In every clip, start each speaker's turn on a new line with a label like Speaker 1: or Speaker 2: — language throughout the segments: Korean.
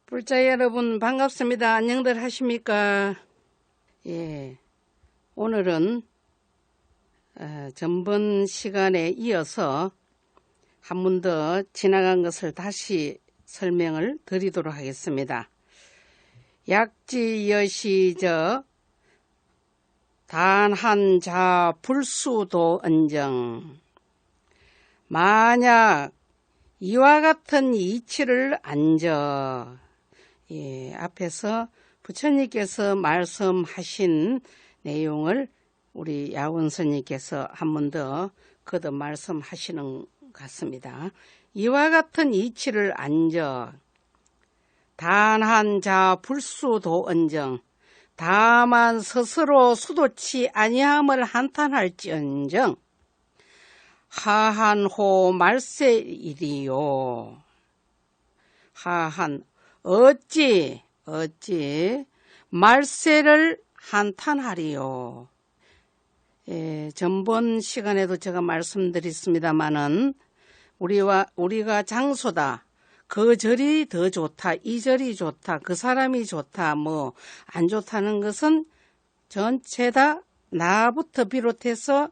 Speaker 1: 불자 여러분 반갑습니다. 안녕들 하십니까? 예, 오늘은 전번 시간에 이어서 한 번 더 지나간 것을 다시 설명을 드리도록 하겠습니다. 약지여시저 단한자 불수도언정. 만약 이와 같은 이치를 안저. 예, 앞에서 부처님께서 말씀하신 내용을 우리 야원스님께서 한 번 더 거듭 말씀하시는 것 같습니다. 이와 같은 이치를 안저. 단한자 불수도언정. 다만 스스로 수도치 아니함을 한탄할지언정 하한호 말세일이요. 하한 어찌 말세를 한탄하리요. 예, 전번 시간에도 제가 말씀드렸습니다마는 우리가 장소다. 그 절이 더 좋다. 이 절이 좋다. 그 사람이 좋다. 뭐 안 좋다는 것은 전체 다 나부터 비롯해서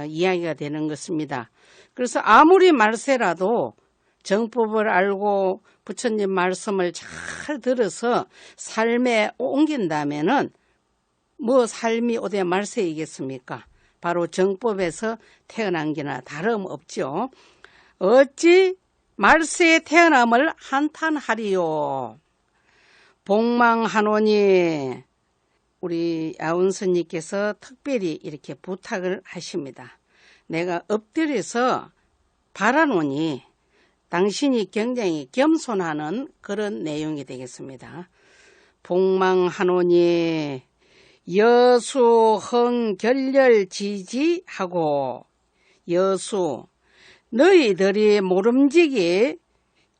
Speaker 1: 이야기가 되는 것입니다. 그래서 아무리 말세라도 정법을 알고 부처님 말씀을 잘 들어서 삶에 옮긴다면은 뭐 삶이 어디 말세이겠습니까? 바로 정법에서 태어난 게나 다름없죠. 어찌 말세에 태어남을 한탄하리요. 복망하노니 우리 야운스님께서 특별히 이렇게 부탁을 하십니다. 내가 엎드려서 바라노니 당신이 굉장히 겸손하는 그런 내용이 되겠습니다. 복망하노니 여수 흥결렬지지하고 여수 너희들이 모름지기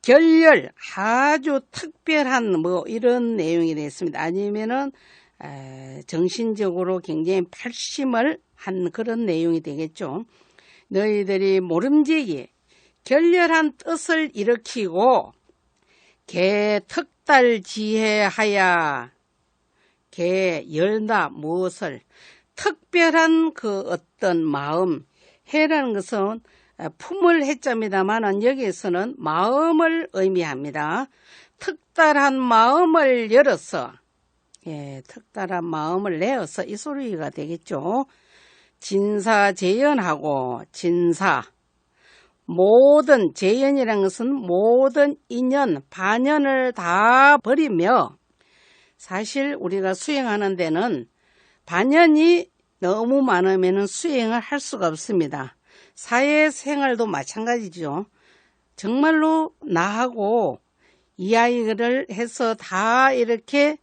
Speaker 1: 결렬 아주 특별한 뭐 이런 내용이 되겠습니다. 아니면은 정신적으로 굉장히 발심을 한 그런 내용이 되겠죠. 너희들이 모름지기 결렬한 뜻을 일으키고 개특달지혜하야 개 열다 무엇을 특별한 그 어떤 마음 해라는 것은 품을 해자입니다만 여기에서는 마음을 의미합니다. 특달한 마음을 열어서 특달한 마음을 내어서 이 소리가 되겠죠. 진사재연하고 진사 모든 재연이라는 것은 모든 인연 반연을 다 버리며 사실 우리가 수행하는 데는 반연이 너무 많으면 수행을 할 수가 없습니다. 사회생활도 마찬가지죠. 정말로 나하고 이야기를 해서 다 이렇게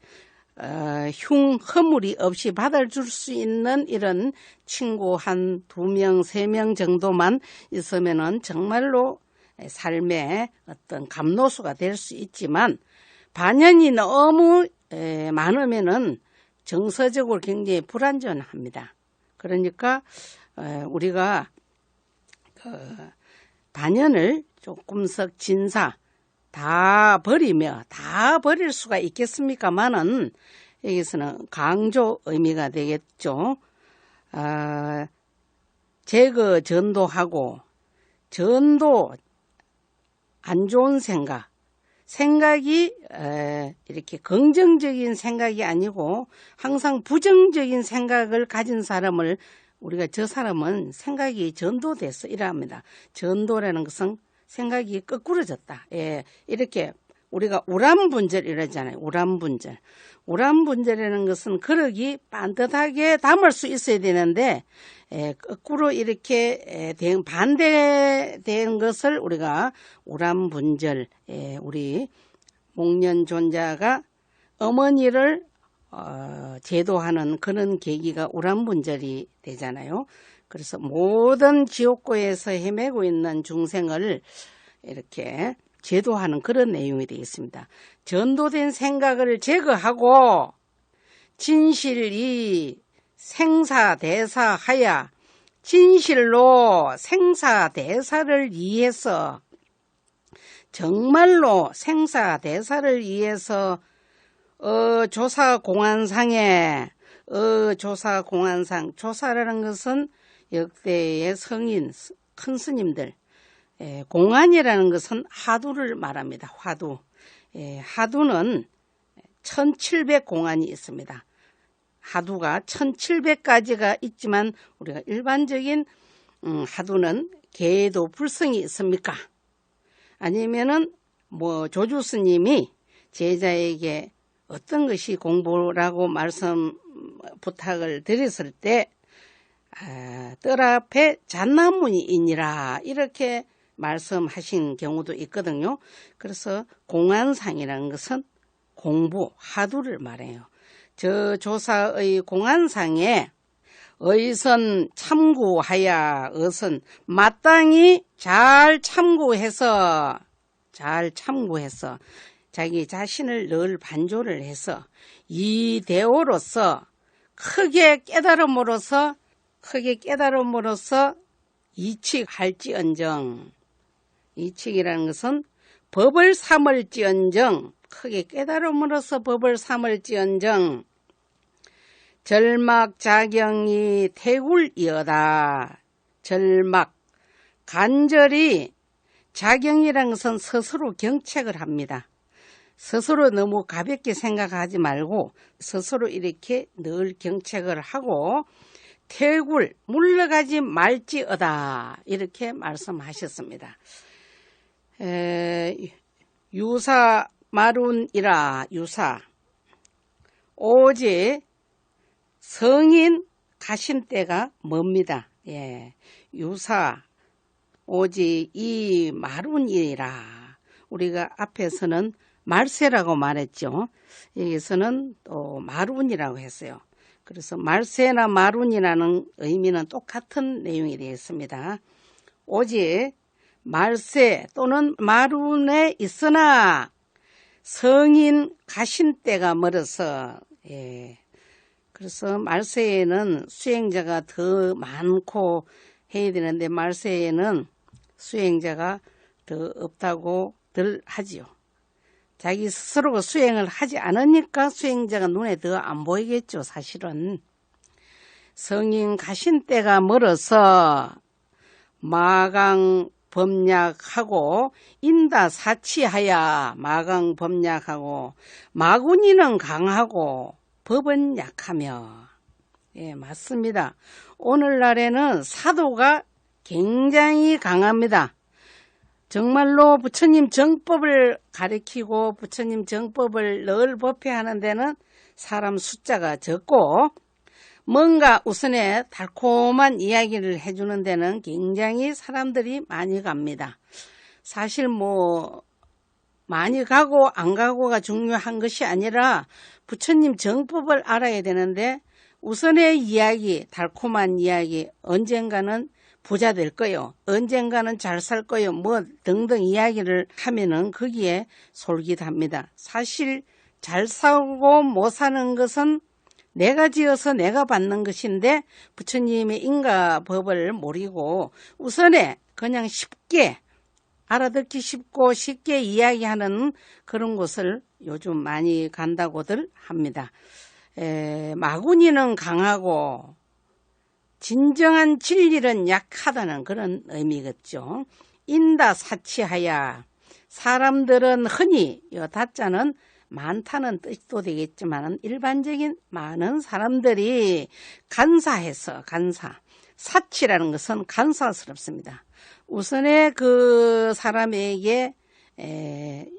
Speaker 1: 허물이 없이 받아줄 수 있는 이런 친구 한 2명, 3명 정도만 있으면은 정말로 삶의 어떤 감로수가 될 수 있지만 반연이 너무 많으면은 정서적으로 굉장히 불안전합니다. 그러니까 우리가 반연을 조금씩 진사 다 버리며 다 버릴 수가 있겠습니까마는 여기서는 강조 의미가 되겠죠. 제거 전도하고 전도 안 좋은 생각이 이렇게 긍정적인 생각이 아니고 항상 부정적인 생각을 가진 사람을 우리가 저 사람은 생각이 전도돼서 이러합니다. 전도라는 것은 생각이 거꾸러졌다. 예, 이렇게 우리가 우람분절 이러잖아요. 우람분절. 우람분절이라는 것은 그러기 반듯하게 담을 수 있어야 되는데 거꾸로 이렇게 반대된 것을 우리가 우람분절, 우리 목련존자가 어머니를 제도하는 그런 계기가 우람분절이 되잖아요. 그래서 모든 지옥고에서 헤매고 있는 중생을 이렇게 제도하는 그런 내용이 되겠습니다. 전도된 생각을 제거하고 진실이 생사대사하야 진실로 생사대사를 이해해서 정말로 생사대사를 위해서 조사공안상에 조사공안상, 조사라는 것은 역대의 성인 큰 스님들, 공안이라는 것은 하두를 말합니다. 하두. 하두는 1700공안이 있습니다. 하두가 1700가지가 있지만 우리가 일반적인 하두는 계도 불성이 있습니까? 아니면은 뭐 조주 스님이 제자에게 어떤 것이 공부라고 부탁을 드렸을 때 뜰 앞에 잣나무니이니라 이렇게 말씀하신 경우도 있거든요. 그래서 공안상이라는 것은 공부, 하두를 말해요. 저 조사의 공안상에 의선 참고하야 의선 마땅히 잘 참고해서 자기 자신을 늘 반조를 해서 이대오로서 크게 깨달음으로써 이칙할지언정, 이칙이라는 것은 법을 삼을지언정, 크게 깨달음으로써 법을 삼을지언정, 절막자경이 태굴이어다. 절막, 간절히 자경이라는 것은 스스로 경책을 합니다. 스스로 너무 가볍게 생각하지 말고 스스로 이렇게 늘 경책을 하고 태굴, 물러가지 말지어다 이렇게 말씀하셨습니다. 유사 마룬이라 유사 오직 성인 가신 때가 멉니다. 유사 오직 이 마룬이라 우리가 앞에서는 말세라고 말했죠. 여기서는 또 마룬이라고 했어요. 그래서 말세나 마룬이라는 의미는 똑같은 내용이 되겠습니다. 오직 말세 또는 마룬에 있으나 성인 가신 때가 멀어서 그래서 말세에는 수행자가 더 많고 해야 되는데 말세에는 수행자가 더 없다고들 하지요. 자기 스스로가 수행을 하지 않으니까 수행자가 눈에 더 안 보이겠죠. 사실은 성인 가신 때가 멀어서 마강범약하고 인다사치하야 마강범약하고 마구니는 강하고 법은 약하며 맞습니다. 오늘날에는 사도가 굉장히 강합니다. 정말로 부처님 정법을 가리키고 부처님 정법을 늘 법회하는 데는 사람 숫자가 적고 뭔가 우선에 달콤한 이야기를 해주는 데는 굉장히 사람들이 많이 갑니다. 사실 뭐 많이 가고 안 가고가 중요한 것이 아니라 부처님 정법을 알아야 되는데 우선의 이야기, 달콤한 이야기, 언젠가는 부자 될 거요, 언젠가는 잘 살 거요, 뭐 등등 이야기를 하면은 거기에 솔깃합니다. 사실 잘 살고 못 사는 것은 내가 지어서 내가 받는 것인데 부처님의 인가법을 모르고 우선에 그냥 쉽게 알아듣기 쉽고 쉽게 이야기하는 그런 곳을 요즘 많이 간다고들 합니다. 마구니는 강하고 진정한 진리는 약하다는 그런 의미겠죠. 인다사치하야 사람들은 흔히 이 다자는 많다는 뜻도 되겠지만 일반적인 많은 사람들이 간사해서 사치라는 것은 간사스럽습니다. 우선에 그 사람에게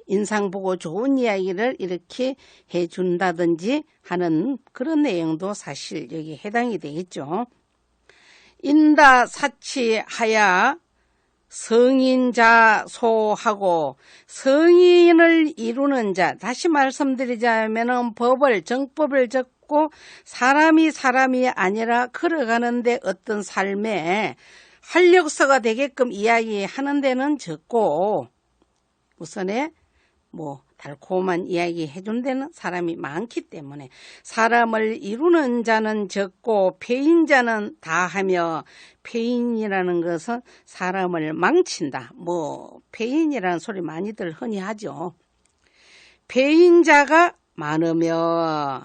Speaker 1: 인상 보고 좋은 이야기를 이렇게 해준다든지 하는 그런 내용도 사실 여기 해당이 되겠죠. 인다사치하야 성인자소하고 성인을 이루는 자, 다시 말씀드리자면 정법을 적고 사람이 아니라 걸어가는데 어떤 삶에 활력소가 되게끔 이야기하는 데는 적고 우선에 뭐 달콤한 이야기 해준다는 사람이 많기 때문에 사람을 이루는 자는 적고 폐인자는 다하며, 폐인이라는 것은 사람을 망친다. 뭐 폐인이라는 소리 많이들 흔히 하죠. 폐인자가 많으며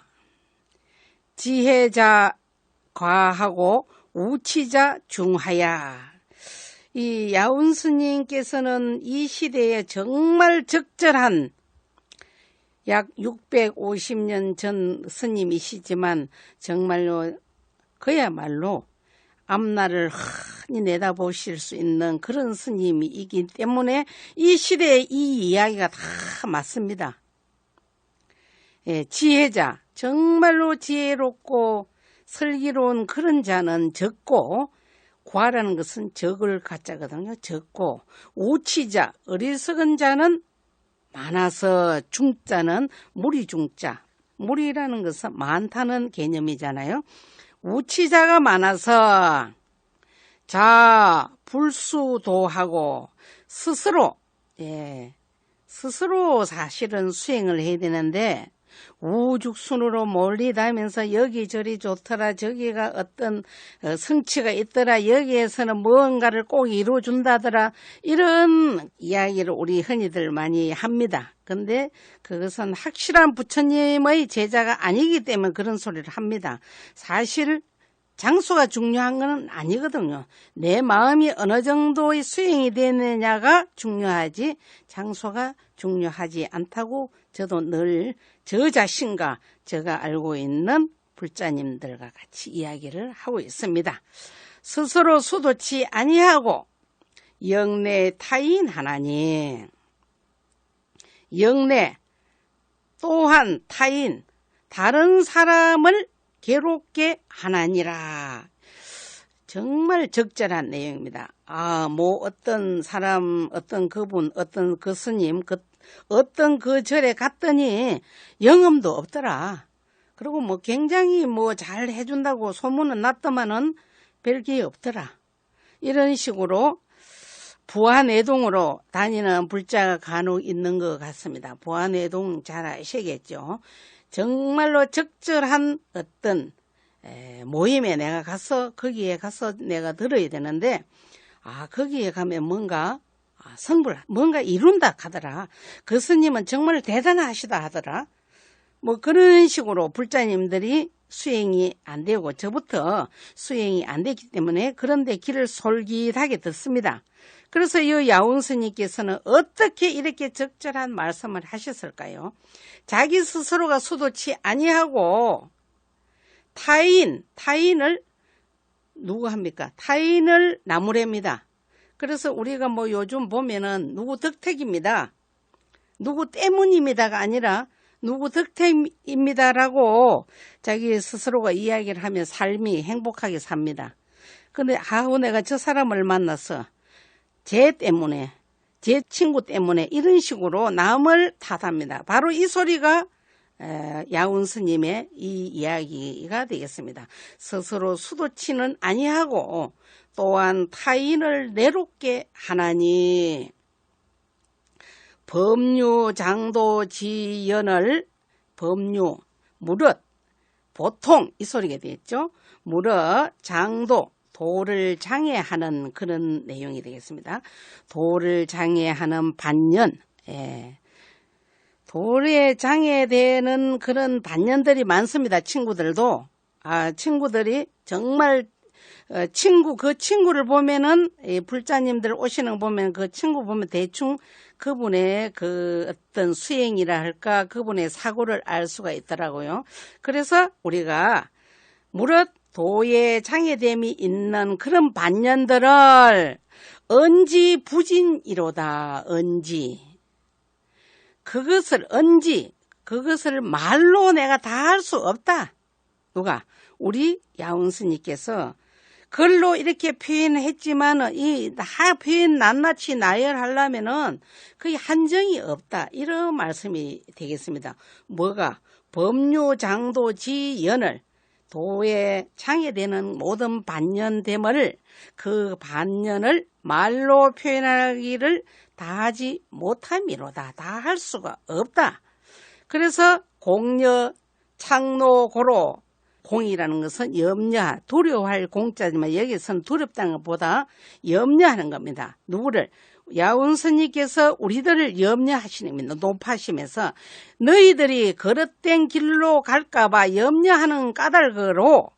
Speaker 1: 지혜자 과하고 우치자 중하야. 이 야운 스님께서는 이 시대에 정말 적절한 약 650년 전 스님이시지만 정말로 그야말로 앞날을 흔히 내다보실 수 있는 그런 스님이기 때문에 이 시대에 이 이야기가 다 맞습니다. 예, 지혜자, 정말로 지혜롭고 슬기로운 그런 자는 적고, 과라는 것은 적을 가짜거든요. 적고, 우치자, 어리석은 자는 많아서, 중자는 무리중자. 무리라는 것은 많다는 개념이잖아요. 우치자가 많아서 자 불수도하고 스스로 스스로 사실은 수행을 해야 되는데 우죽순으로 몰리다니면서 여기저리 좋더라, 저기가 어떤 성취가 있더라, 여기에서는 무언가를 꼭 이루어준다더라, 이런 이야기를 우리 흔히들 많이 합니다. 근데 그것은 확실한 부처님의 제자가 아니기 때문에 그런 소리를 합니다. 사실 장소가 중요한 건 아니거든요. 내 마음이 어느 정도의 수행이 되느냐가 중요하지 장소가 중요하지 않다고 저도 늘 저 자신과 제가 알고 있는 불자님들과 같이 이야기를 하고 있습니다. 스스로 수도치 아니하고 영내 타인하나니, 영내 또한 타인 다른 사람을 괴롭게 하나니라. 정말 적절한 내용입니다. 뭐 어떤 사람, 어떤 그분, 어떤 그 스님, 어떤 그 절에 갔더니 영험도 없더라. 그리고 뭐 굉장히 뭐 잘 해준다고 소문은 났더만은 별게 없더라. 이런 식으로 부안외동으로 다니는 불자가 간혹 있는 것 같습니다. 부안외동 잘 아시겠죠? 정말로 적절한 어떤 모임에 내가 가서 거기에 가서 내가 들어야 되는데 거기에 가면 뭔가 뭔가 이룬다 하더라. 그 스님은 정말 대단하시다 하더라. 뭐 그런 식으로 불자님들이 수행이 안 되고 저부터 수행이 안 되기 때문에 그런데 길을 솔깃하게 듣습니다. 그래서 이 야운 스님께서는 어떻게 이렇게 적절한 말씀을 하셨을까요? 자기 스스로가 수도치 아니하고 타인을 누구 합니까? 타인을 나무랍니다. 그래서 우리가 뭐 요즘 보면은 누구 덕택입니다. 누구 때문입니다가 아니라 누구 덕택입니다라고 자기 스스로가 이야기를 하면 삶이 행복하게 삽니다. 근데 내가 저 사람을 만나서 쟤 때문에, 제 친구 때문에 이런 식으로 남을 탓합니다. 바로 이 소리가 야운 스님의 이 이야기가 되겠습니다. 스스로 수도치는 아니하고 또한 타인을 내롭게 하나니, 법류 장도 지연을, 법류 무릇 보통 이 소리가 되겠죠. 무릇 장도 도를 장애하는 그런 내용이 되겠습니다. 도를 장애하는 반년, 도에 장애되는 그런 반년들이 많습니다. 친구들도. 친구들이 정말 그 친구를 보면은 불자님들 오시는 거 보면 그 친구 보면 대충 그분의 그 어떤 수행이라 할까, 그분의 사고를 알 수가 있더라고요. 그래서 우리가 무릇 도에 장애됨이 있는 그런 반년들을 언지 부진이로다. 그것을 말로 내가 다 할 수 없다. 누가? 우리 야운 스님께서 글로 이렇게 표현했지만 이 표현 낱낱이 나열하려면은 거의 한정이 없다. 이런 말씀이 되겠습니다. 뭐가? 법류장도지연을, 도에 장애되는 모든 반년됨을, 그 반년을 말로 표현하기를 다하지 못함이로다. 다 할 수가 없다. 그래서 공여 창노고로, 공이라는 것은 염려, 두려워할 공자지만 여기서는 두렵다는 것보다 염려하는 겁니다. 누구를? 야운스님께서 우리들을 염려하시는 겁니다. 높아시면서 너희들이 거릇된 길로 갈까봐 염려하는 까닭으로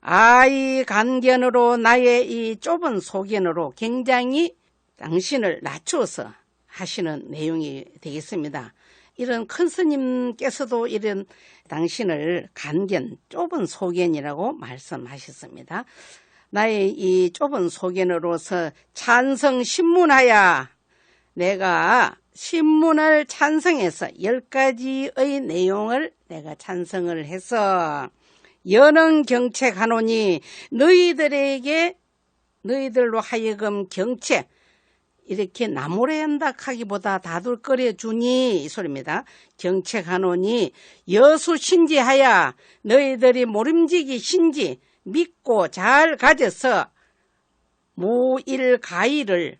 Speaker 1: 아이 간견으로 나의 이 좁은 소견으로 굉장히 당신을 낮추어서 하시는 내용이 되겠습니다. 이런 큰 스님께서도 이런 당신을 간견, 좁은 소견이라고 말씀하셨습니다. 나의 이 좁은 소견으로서 찬성 신문하야, 내가 신문을 찬성해서 10가지의 내용을 내가 찬성을 해서 연흥 경책하노니 너희들로 하여금 경책, 이렇게 나무래한다 하기보다 다둘거려 주니 이 소리입니다. 경책하노니 여수 신지하야, 너희들이 모름지기 신지 믿고 잘 가져서 무의가일이라는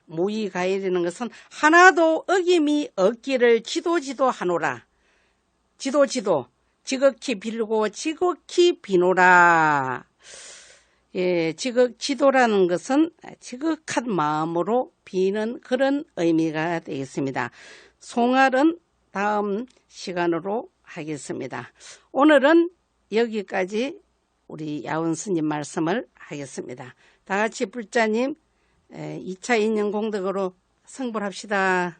Speaker 1: 것은 하나도 어김이 없기를 지도하노라. 지극히 빌고 지극히 비노라. 예, 지도라는 것은 지극한 마음으로 비는 그런 의미가 되겠습니다. 송알은 다음 시간으로 하겠습니다. 오늘은 여기까지 우리 야운스님 말씀을 하겠습니다. 다 같이 불자님 2차 인연 공덕으로 성불합시다.